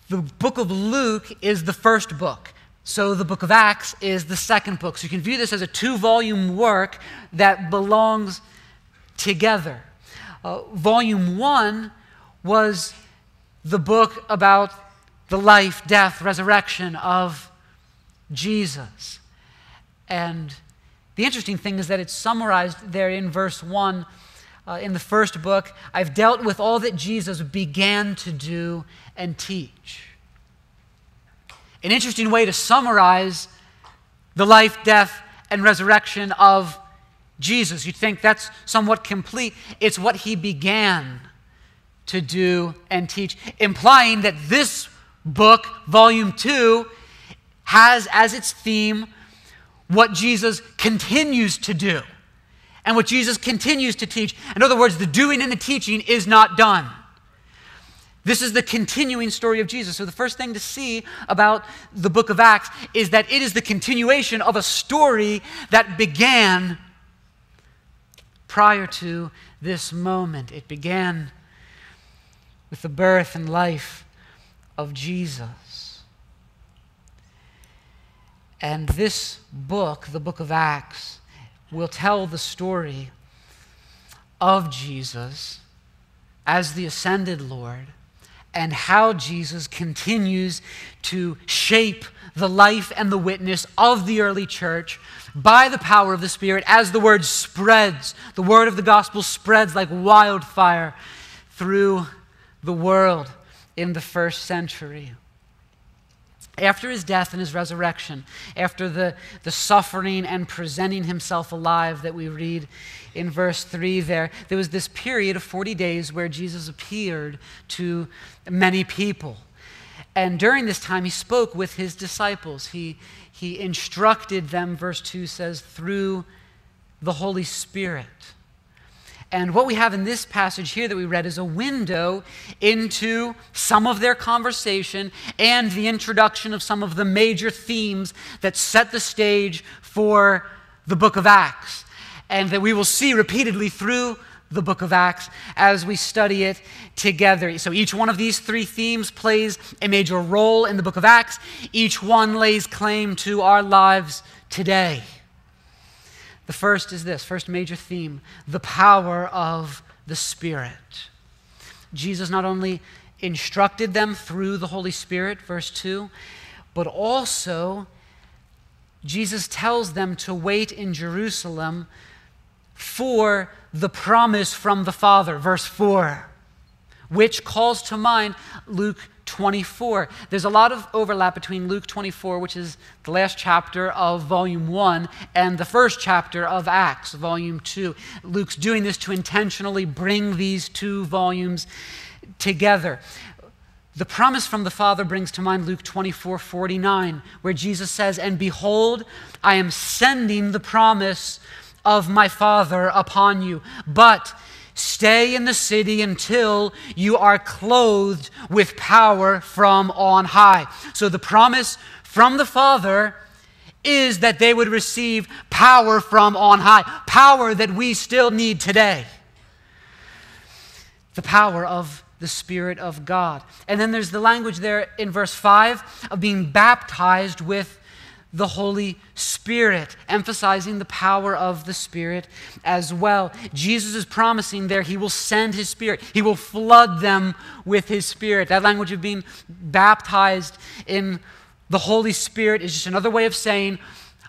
The book of Luke is the first book. So the book of Acts is the second book. So you can view this as a 2-volume work that belongs together. Volume 1 was the book about the life, death, resurrection of Jesus. And the interesting thing is that it's summarized there in verse 1 in the first book. I've dealt with all that Jesus began to do and teach. An interesting way to summarize the life, death, and resurrection of Jesus. You'd think that's somewhat complete. It's what he began to do and teach, implying that this book, volume 2, has as its theme what Jesus continues to do and what Jesus continues to teach. In other words, the doing and the teaching is not done. This is the continuing story of Jesus. So the first thing to see about the book of Acts is that it is the continuation of a story that began prior to this moment. It began with the birth and life of Jesus. And this book, the book of Acts, will tell the story of Jesus as the ascended Lord and how Jesus continues to shape the life and the witness of the early church by the power of the Spirit as the word spreads. The word of the gospel spreads like wildfire through the world in the first century. After his death and his resurrection, after the suffering and presenting himself alive that we read in verse 3 there was this period of 40 days where Jesus appeared to many people. And during this time, he spoke with his disciples. He instructed them, verse 2 says, through the Holy Spirit. And what we have in this passage here that we read is a window into some of their conversation and the introduction of some of the major themes that set the stage for the book of Acts, and that we will see repeatedly through the book of Acts as we study it together. So each one of these 3 themes plays a major role in the book of Acts. Each one lays claim to our lives today. The first is this, first major theme, the power of the Spirit. Jesus not only instructed them through the Holy Spirit, verse 2, but also Jesus tells them to wait in Jerusalem for the promise from the Father, verse 4, which calls to mind Luke 24. There's a lot of overlap between Luke 24, which is the last chapter of volume 1, and the first chapter of Acts, volume 2. Luke's doing this to intentionally bring these 2 volumes together. The promise from the Father brings to mind Luke 24:49, where Jesus says, "And behold, I am sending the promise of my Father upon you, but stay in the city until you are clothed with power from on high." So the promise from the Father is that they would receive power from on high, power that we still need today. The power of the Spirit of God. And then there's the language there in verse 5 of being baptized with the Holy Spirit, emphasizing the power of the Spirit as well. Jesus is promising there he will send his Spirit. He will flood them with his Spirit. That language of being baptized in the Holy Spirit is just another way of saying,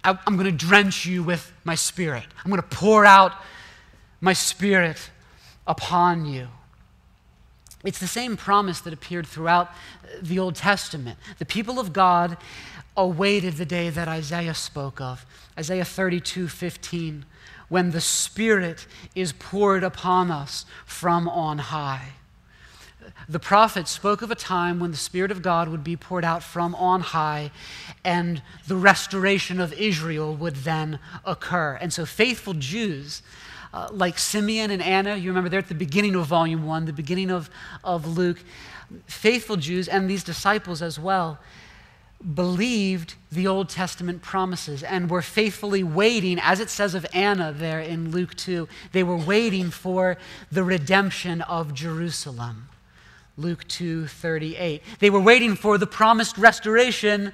I'm going to drench you with my Spirit. I'm going to pour out my Spirit upon you. It's the same promise that appeared throughout the Old Testament. The people of God awaited the day that Isaiah spoke of, Isaiah 32:15, when the Spirit is poured upon us from on high. The prophet spoke of a time when the Spirit of God would be poured out from on high, and the restoration of Israel would then occur. And so faithful Jews, like Simeon and Anna, you remember they're at the beginning of volume 1, the beginning of Luke, faithful Jews and these disciples as well, believed the Old Testament promises and were faithfully waiting, as it says of Anna there in Luke 2, they were waiting for the redemption of Jerusalem, Luke 2:38. They were waiting for the promised restoration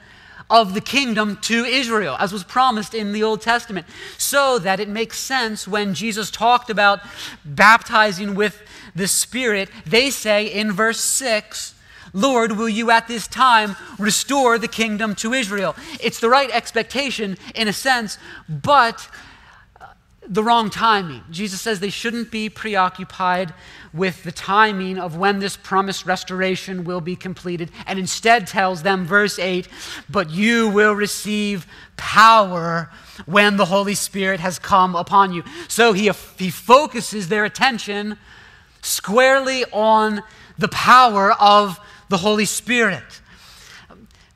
of the kingdom to Israel, as was promised in the Old Testament, so that it makes sense when Jesus talked about baptizing with the Spirit. They say in verse 6, Lord, will you at this time restore the kingdom to Israel? It's the right expectation in a sense, but the wrong timing. Jesus says they shouldn't be preoccupied with the timing of when this promised restoration will be completed, and instead tells them, verse 8, but you will receive power when the Holy Spirit has come upon you. So he focuses their attention squarely on the power of the Holy Spirit.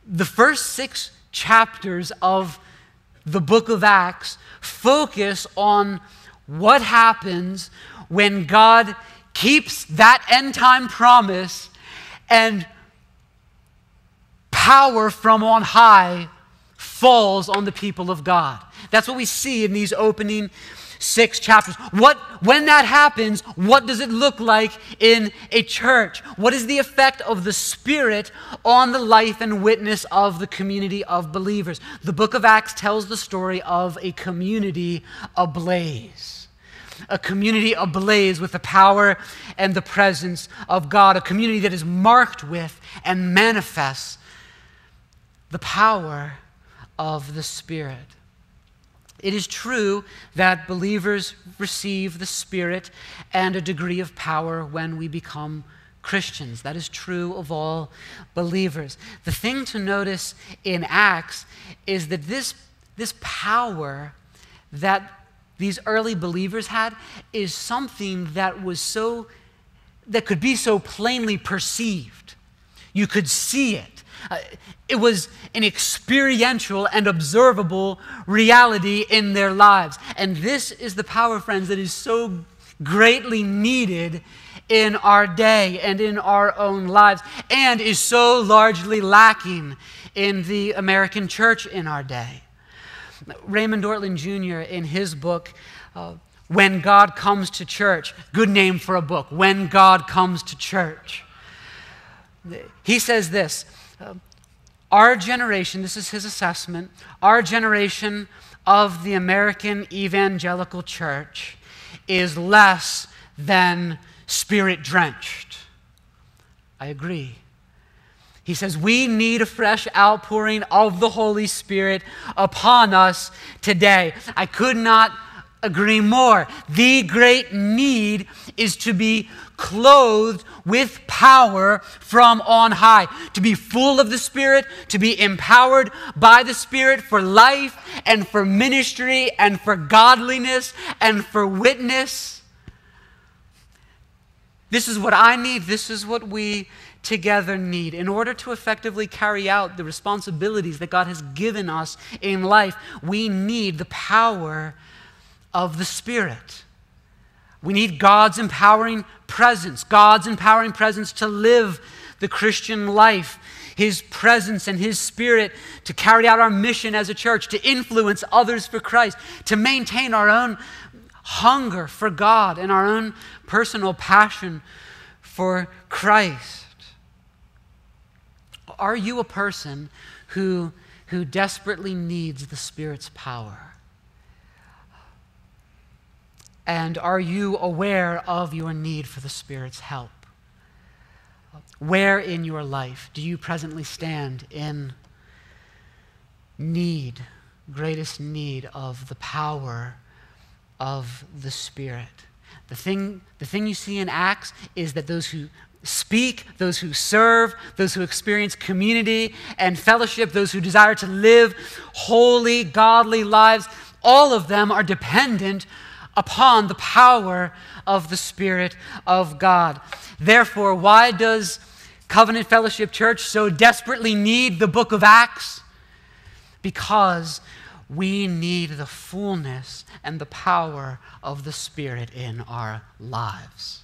The first 6 chapters of the book of Acts focus on what happens when God keeps that end-time promise and power from on high falls on the people of God. That's what we see in these opening 6 chapters. When that happens, what does it look like in a church? What is the effect of the Spirit on the life and witness of the community of believers? The book of Acts tells the story of a community ablaze. A community ablaze with the power and the presence of God. A community that is marked with and manifests the power of the Spirit. It is true that believers receive the Spirit and a degree of power when we become Christians. That is true of all believers. The thing to notice in Acts is that this power that these early believers had is something that could be so plainly perceived. You could see it. It was an experiential and observable reality in their lives. And this is the power, friends, that is so greatly needed in our day and in our own lives, and is so largely lacking in the American church in our day. Raymond Ortlund Jr., in his book, When God Comes to Church, good name for a book, When God Comes to Church, he says this, our generation, this is his assessment, our generation of the American evangelical church is less than Spirit-drenched. I agree. He says, we need a fresh outpouring of the Holy Spirit upon us today. I could not agree more. The great need is to be clothed with power from on high, to be full of the Spirit, to be empowered by the Spirit for life and for ministry and for godliness and for witness. This is what I need. This is what we together need in order to effectively carry out the responsibilities that God has given us in life. We need the power of the Spirit. We need God's empowering presence to live the Christian life, His presence and His Spirit to carry out our mission as a church, to influence others for Christ, to maintain our own hunger for God and our own personal passion for Christ. Are you a person who desperately needs the Spirit's power? And are you aware of your need for the Spirit's help? Where in your life do you presently stand in need, greatest need of the power of the Spirit? The thing you see in Acts is that those who speak, those who serve, those who experience community and fellowship, those who desire to live holy, godly lives, all of them are dependent upon the power of the Spirit of God. Therefore, why does Covenant Fellowship Church so desperately need the book of Acts? Because we need the fullness and the power of the Spirit in our lives.